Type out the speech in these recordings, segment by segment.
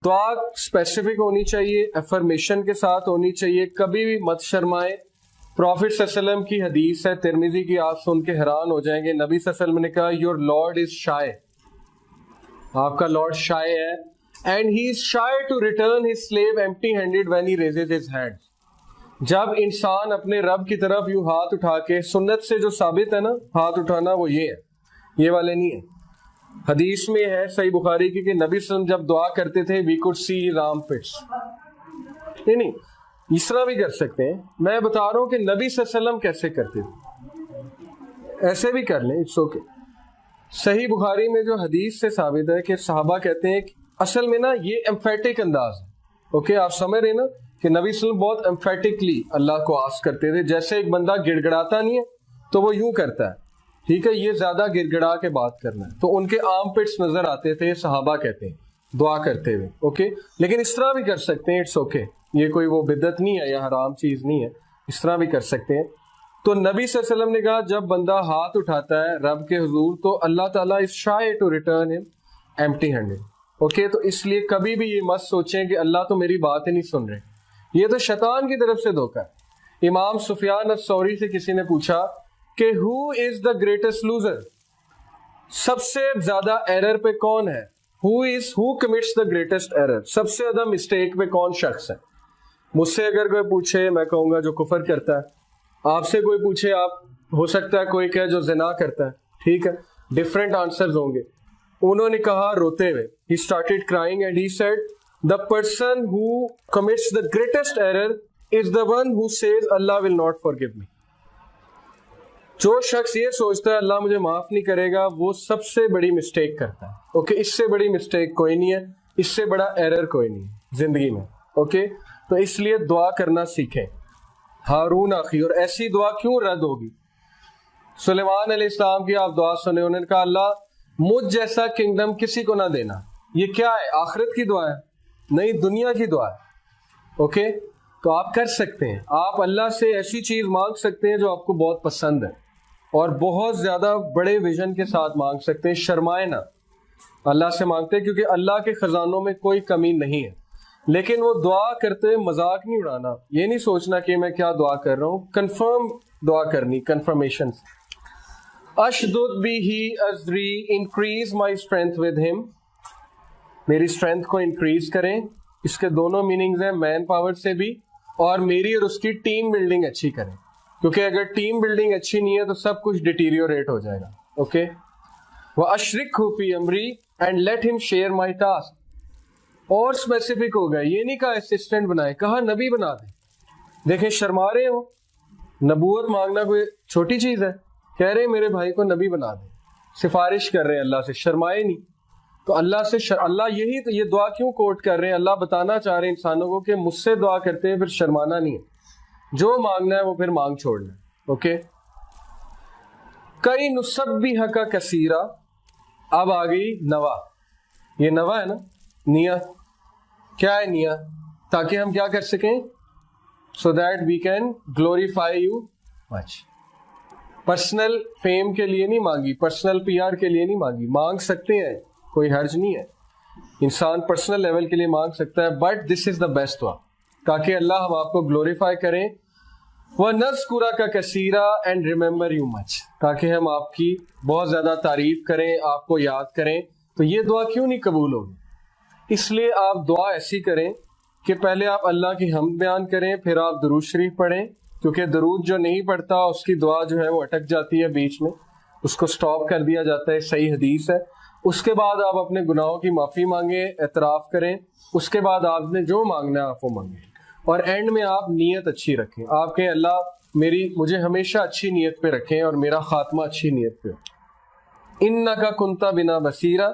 دعا اسپیسیفک ہونی چاہیے, افرمیشن کے ساتھ ہونی چاہیے, کبھی بھی مت شرمائیں. پروفٹ صلی اللہ علیہ وسلم کی حدیث ہے ترمذی کی, آپ سن کے حیران ہو جائیں گے. نبی صلی اللہ علیہ وسلم نے کہا یور لارڈ از شائے, آپ کا لارڈ شائے ہے, and he is shy to return his slave empty handed when he raises his hand. جب انسان اپنے رب کی طرف یوں ہاتھ اٹھا کے, سنت سے جو ثابت ہے نا ہاتھ اٹھانا, وہ یہ ہے, یہ والے نہیں ہے. حدیث میں ہے صحیح بخاری کی کہ نبی صلی اللہ علیہ وسلم جب دعا کرتے تھے وی کوڈ سی رام پٹس. نہیں, اس طرح بھی کر سکتے ہیں. میں بتا رہا ہوں کہ نبی صلی اللہ علیہ وسلم کیسے کرتے تھے, ایسے بھی کر لیں, اٹس اوکے. صحیح بخاری میں جو حدیث سے ثابت ہے کہ صحابہ کہتے ہیں کہ اصل میں نا یہ ایمفیٹک انداز ہے. اوکے, آپ سمجھ رہے ہیں نا کہ نبی صلی اللہ علیہ وسلم بہت ایمفیٹکلی اللہ کو آسک کرتے تھے. جیسے ایک بندہ گڑ گڑاتا نہیں ہے تو وہ یوں کرتا ہے, ٹھیک ہے, یہ زیادہ گڑ گڑا کے بات کرنا ہے. تو ان کے آرم پٹس نظر آتے تھے, صحابہ کہتے ہیں دعا کرتے ہوئے. اوکے, لیکن اس طرح بھی کر سکتے ہیں, اٹس اوکے, یہ کوئی وہ بدعت نہیں ہے یا حرام چیز نہیں ہے, اس طرح بھی کر سکتے ہیں. تو نبی صلی اللہ علیہ وسلم نے کہا جب بندہ ہاتھ اٹھاتا ہے رب کے حضور تو اللہ تعالیٰ از شائے ٹو ریٹرن ہم ایمپٹی ہینڈڈ. اوکے, تو اس لیے کبھی بھی یہ مت سوچیں کہ اللہ تو میری بات ہی نہیں سن رہے, یہ تو شیطان کی طرف سے دھوکہ ہے. امام سفیان الثوری سے کسی نے پوچھا کہ ہو از دا گریٹسٹ لوزر, سب سے زیادہ ایرر پہ کون ہے, ہو کمٹس دا گریٹسٹ ایرر, سب سے زیادہ مسٹیک پہ کون شخص ہے. مجھ سے اگر کوئی پوچھے میں کہوں گا جو کفر کرتا ہے, آپ سے کوئی پوچھے آپ ہو سکتا ہے کوئی کہے جو زنا کرتا ہے, ٹھیک ہے, ڈفرینٹ آنسرز ہوں گے. انہوں نے کہا روتے ہوئے, he started crying and he said the person who commits the greatest error is the one who says Allah will not forgive me. جو شخص یہ سوچتا ہے اللہ مجھے معاف نہیں کرے گا وہ سب سے بڑی مسٹیک کرتا ہے. اوکے, اس سے بڑی مسٹیک کوئی نہیں ہے, اس سے بڑا ایرر کوئی نہیں ہے زندگی میں. اوکے, تو اس لیے دعا کرنا سیکھیں. ہارون اخی, اور ایسی دعا کیوں رد ہوگی؟ سلیمان علیہ السلام کی آپ دعا سنیں, انہوں نے کہا اللہ مجھ جیسا کنگڈم کسی کو نہ دینا. یہ کیا ہے, آخرت کی دعا ہے, نہیں دنیا کی دعا ہے. اوکے, تو آپ کر سکتے ہیں, آپ اللہ سے ایسی چیز مانگ سکتے ہیں جو آپ کو بہت پسند ہے اور بہت زیادہ بڑے ویژن کے ساتھ مانگ سکتے ہیں. شرمائے نہ, اللہ سے مانگتے ہیں کیونکہ اللہ کے خزانوں میں کوئی کمی نہیں ہے. لیکن وہ دعا کرتے مذاق نہیں اڑانا, یہ نہیں سوچنا کہ میں کیا دعا کر رہا ہوں, کنفرم دعا کرنی, کنفرمیشن. اشدد بھی ازری, increase my strength with him, میری اسٹرینتھ کو انکریز کریں. اس کے دونوں میننگز ہیں, مین پاور سے بھی, اور میری اور اس کی ٹیم بلڈنگ اچھی کریں, کیونکہ اگر ٹیم بلڈنگ اچھی نہیں ہے تو سب کچھ ڈیٹیریوریٹ ہو جائے گا. اوکے, وَأَشْرِكْهُ فِي أَمْرِي and let him share my task. اور اسپیسیفک ہو گیا, یہ نہیں کہا اسسٹنٹ بنائے, کہا نبی بنا دیں. دیکھیں شرما رہے ہو, نبوت مانگنا کوئی چھوٹی چیز ہے, کہہ رہے ہیں میرے بھائی کو نبی بنا دیں, سفارش کر رہے ہیں اللہ سے, شرمائے نہیں. تو اللہ سے اللہ یہی تو یہ دعا کیوں کوٹ کر رہے ہیں, اللہ بتانا چاہ رہے ہیں انسانوں کو کہ مجھ سے دعا کرتے ہیں پھر شرمانا نہیں ہے, جو مانگنا ہے وہ پھر مانگ چھوڑنا ہے. اوکے, کئی نسبحک کا کثیرہ, اب آ گئی نوا. یہ نوا ہے نا, نیا کیا ہے, نیا تاکہ ہم کیا کر سکیں, so that we can glorify you much. Personal fame کے لیے نہیں مانگی, پرسنل پی آر کے لیے نہیں مانگی, مانگ سکتے ہیں, کوئی حرج نہیں ہے, انسان پرسنل لیول کے لیے مانگ سکتا ہے, but this is the best دعا تاکہ اللہ ہم آپ کو گلوریفائی کریں. وَنَذْكُرَكَ كَثِيرًا and remember you much, تاکہ ہم آپ کی بہت زیادہ تعریف کریں, آپ کو یاد کریں. تو یہ دعا کیوں نہیں قبول ہوگی؟ اس لیے آپ دعا ایسی کریں کہ پہلے آپ اللہ کی حمد بیان کریں, پھر آپ درود شریف پڑھیں, کیونکہ درود جو نہیں پڑھتا اس کی دعا جو ہے وہ اٹک جاتی ہے بیچ میں, اس کو سٹاپ کر دیا جاتا ہے, صحیح حدیث ہے. اس کے بعد آپ اپنے گناہوں کی معافی مانگیں, اعتراف کریں, اس کے بعد آپ نے جو مانگنا ہے آپ وہ مانگیں, اور اینڈ میں آپ نیت اچھی رکھیں. آپ کہیں اللہ مجھے ہمیشہ اچھی نیت پہ رکھیں اور میرا خاتمہ اچھی نیت پہ ہو. اِنَّكَ كُنْتَ بِنَا بَصِيرًا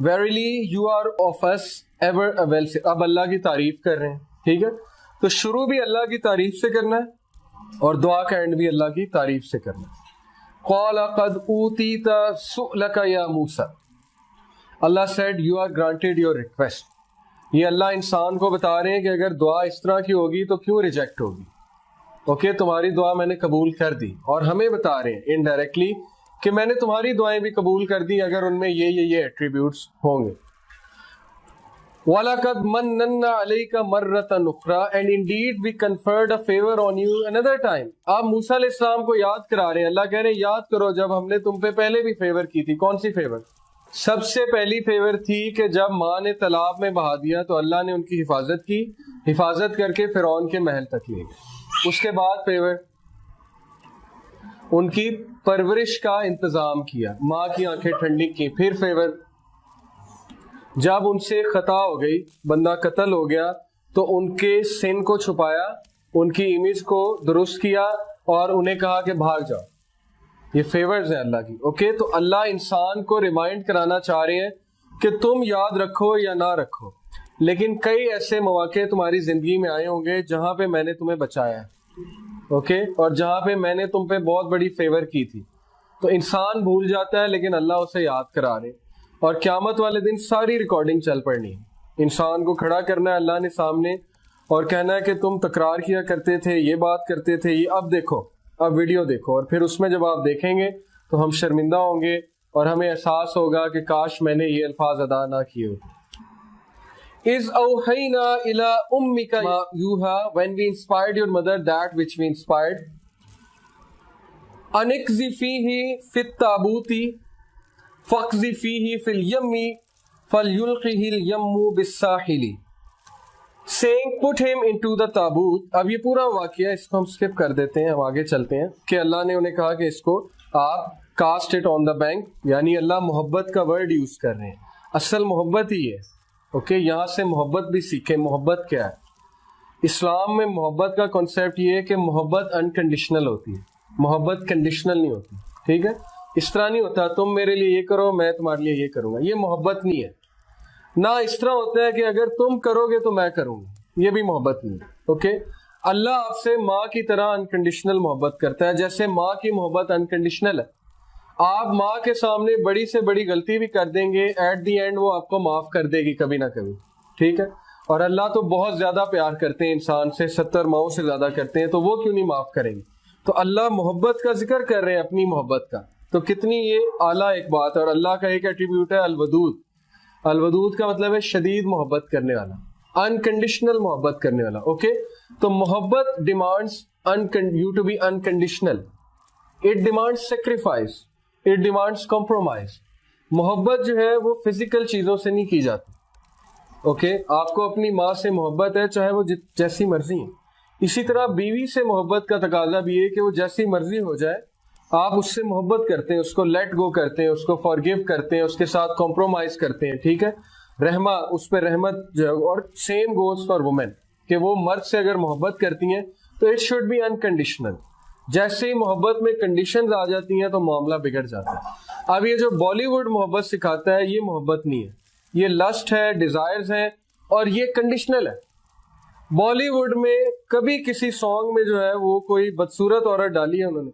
verily you are of us ever a well. اب اللہ کی تعریف کر رہے ہیں, ٹھیک ہے, تو شروع بھی اللہ کی تعریف سے کرنا ہے اور دعا کا اینڈ بھی اللہ کی تعریف سے کرنا ہے. قَالَ قَدْ أُوتِيتَ سُؤْلَكَ يَا مُوسَى, اللہ said you are granted your request. یہ اللہ انسان کو بتا رہے ہیں کہ اگر دعا اس طرح کی ہوگی تو کیوں ریجیکٹ ہوگی. اوکے, تمہاری دعا میں نے قبول کر دی, اور ہمیں بتا رہے ہیں انڈائریکٹلی کہ میں نے تمہاری دعائیں بھی قبول کر دی اگر ان میں یہ ایٹریبیوٹس ہوں گے. وَلَقَدْ مَنَّنَّا عَلَيْكَ مَرَّةً أُخْرَى and indeed we conferred a favor on you another time. آپ موسیٰ علیہ السلام کو یاد کرا رہے ہیں. اللہ کہہ رہے ہیں یاد کرو جب ہم نے تم پہ پہلے بھی فیور کی تھی. کون سی فیور؟ سب سے پہلی فیور تھی کہ جب ماں نے تالاب میں بہا دیا تو اللہ نے ان کی حفاظت کی, حفاظت کر کے فرعون کے محل تک لے گئے. اس کے بعد فیور ان کی پرورش کا انتظام کیا, ماں کی آنکھیں ٹھنڈی کی. پھر فیور جب ان سے خطا ہو گئی, بندہ قتل ہو گیا, تو ان کے سن کو چھپایا, ان کی امیج کو درست کیا اور انہیں کہا کہ بھاگ جاؤ. یہ فیورز ہیں اللہ کی. اوکے, تو اللہ انسان کو ریمائنڈ کرانا چاہ رہے ہیں کہ تم یاد رکھو یا نہ رکھو, لیکن کئی ایسے مواقع تمہاری زندگی میں آئے ہوں گے جہاں پہ میں نے تمہیں بچایا ہے. اوکے, اور جہاں پہ میں نے تم پہ بہت بڑی فیور کی تھی. تو انسان بھول جاتا ہے لیکن اللہ اسے یاد کرا رہے, اور قیامت والے دن ساری ریکارڈنگ چل پڑنی ہے. انسان کو کھڑا کرنا ہے اللہ نے سامنے اور کہنا ہے کہ تم تکرار کیا کرتے تھے, یہ بات کرتے تھے, یہ اب دیکھو, اب ویڈیو دیکھو. اور پھر اس میں جب آپ دیکھیں گے تو ہم شرمندہ ہوں گے اور ہمیں احساس ہوگا کہ کاش میں نے یہ الفاظ ادا نہ کیے ہوتے. اِذْ أَوْحَيْنَا إِلَىٰ أُمِّكَ مَا يُوحَىٰ when we inspired your mother that which we inspired. أَنِ اقْذِفِيهِ فِي التَّابُوتِ فَاقْذِفِيهِ فِي الْيَمِّ فَلْيُلْقِهِ الْيَمُّ بِالسَّاحِلِ. Saying put him into the taboot. اب یہ پورا واقعہ اس کو ہم سکپ کر دیتے ہیں, ہم آگے چلتے ہیں کہ اللہ نے انہیں کہا کہ اس کو آپ cast it on the bank, یعنی اللہ محبت کا ورڈ یوز کر رہے ہیں. اصل محبت ہی ہے. اوکے, یہاں سے محبت بھی سیکھیں. محبت کیا ہے؟ اسلام میں محبت کا کنسیپٹ یہ ہے کہ محبت انکنڈیشنل ہوتی ہے, محبت کنڈیشنل نہیں ہوتی. ٹھیک ہے, اس طرح نہیں ہوتا تم میرے لیے یہ کرو میں تمہارے لیے یہ کروں گا. یہ محبت نہیں ہے. نہ اس طرح ہوتا ہے کہ اگر تم کرو گے تو میں کروں گا, یہ بھی محبت نہیں ہے. اوکے, اللہ آپ سے ماں کی طرح انکنڈیشنل محبت کرتا ہے, جیسے ماں کی محبت انکنڈیشنل ہے. آپ ماں کے سامنے بڑی سے بڑی غلطی بھی کر دیں گے, ایٹ دی اینڈ وہ آپ کو معاف کر دے گی کبھی نہ کبھی. ٹھیک ہے, اور اللہ تو بہت زیادہ پیار کرتے ہیں انسان سے, 70 ماؤں سے زیادہ کرتے ہیں, تو وہ کیوں نہیں معاف کریں گے؟ تو اللہ محبت کا ذکر کر رہے ہیں, اپنی محبت کا. تو کتنی یہ اعلیٰ ایک بات ہے. اور اللہ کا ایک ایٹریبیوٹ ہے الودود. الودود کا مطلب ہے شدید محبت کرنے والا, انکنڈیشنل محبت کرنے والا. اوکے, تو محبت demands you to be unconditional. It demands sacrifice. It demands compromise. محبت جو ہے وہ فزیکل چیزوں سے نہیں کی جاتی. اوکے, آپ کو اپنی ماں سے محبت ہے چاہے وہ جیسی مرضی ہے. اسی طرح بیوی سے محبت کا تقاضا بھی ہے کہ وہ جیسی مرضی ہو جائے, آپ اس سے محبت کرتے ہیں, اس کو لیٹ گو کرتے ہیں, اس کو فارگیو کرتے ہیں, اس کے ساتھ کمپرومائز کرتے ہیں. ٹھیک ہے, رحمہ, اس پہ رحمت جو ہے. اور سیم گوز فار وومن, کہ وہ مرد سے اگر محبت کرتی ہیں تو اٹ شوڈ بی انکنڈیشنل. جیسے ہی محبت میں کنڈیشنز آ جاتی ہیں تو معاملہ بگڑ جاتا ہے. اب یہ جو بالی ووڈ محبت سکھاتا ہے یہ محبت نہیں ہے, یہ لسٹ ہے, ڈیزائرز ہیں, اور یہ کنڈیشنل ہے. بالی ووڈ میں کبھی کسی سانگ میں جو ہے وہ کوئی بدصورت عورت ڈالی ہے انہوں نے,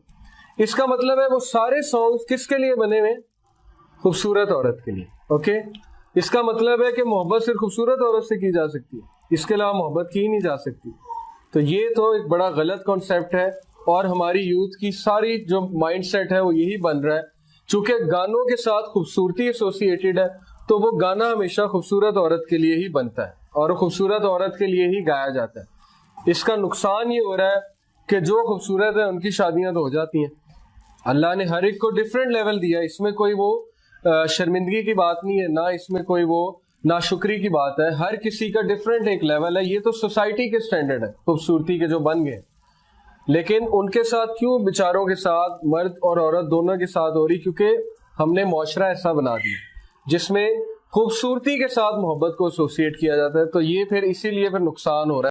اس کا مطلب ہے وہ سارے سانگز کس کے لیے بنے ہوئے؟ خوبصورت عورت کے لیے. اوکے, اس کا مطلب ہے کہ محبت صرف خوبصورت عورت سے کی جا سکتی ہے, اس کے علاوہ محبت کی نہیں جا سکتی. تو یہ تو ایک بڑا غلط کانسیپٹ ہے, اور ہماری یوتھ کی ساری جو مائنڈ سیٹ ہے وہ یہی بن رہا ہے. چونکہ گانوں کے ساتھ خوبصورتی ایسوسیٹیڈ ہے تو وہ گانا ہمیشہ خوبصورت عورت کے لیے ہی بنتا ہے اور خوبصورت عورت کے لیے ہی گایا جاتا ہے. اس کا نقصان یہ ہو رہا ہے کہ جو خوبصورت ہے ان کی شادیاں تو ہو جاتی ہیں. اللہ نے ہر ایک کو ڈفرینٹ لیول دیا, اس میں کوئی وہ شرمندگی کی بات نہیں ہے, نہ اس میں کوئی وہ ناشکری کی بات ہے. ہر کسی کا ڈفرینٹ ایک لیول ہے. یہ تو سوسائٹی کے سٹینڈرڈ ہے خوبصورتی کے جو بن گئے, لیکن ان کے ساتھ کیوں بیچاروں کے ساتھ, مرد اور عورت دونوں کے ساتھ ہو رہی؟ کیونکہ ہم نے معاشرہ ایسا بنا دیا جس میں خوبصورتی کے ساتھ محبت کو ایسوسیٹ کیا جاتا ہے. تو یہ پھر اسی لیے پھر نقصان ہو رہا ہے.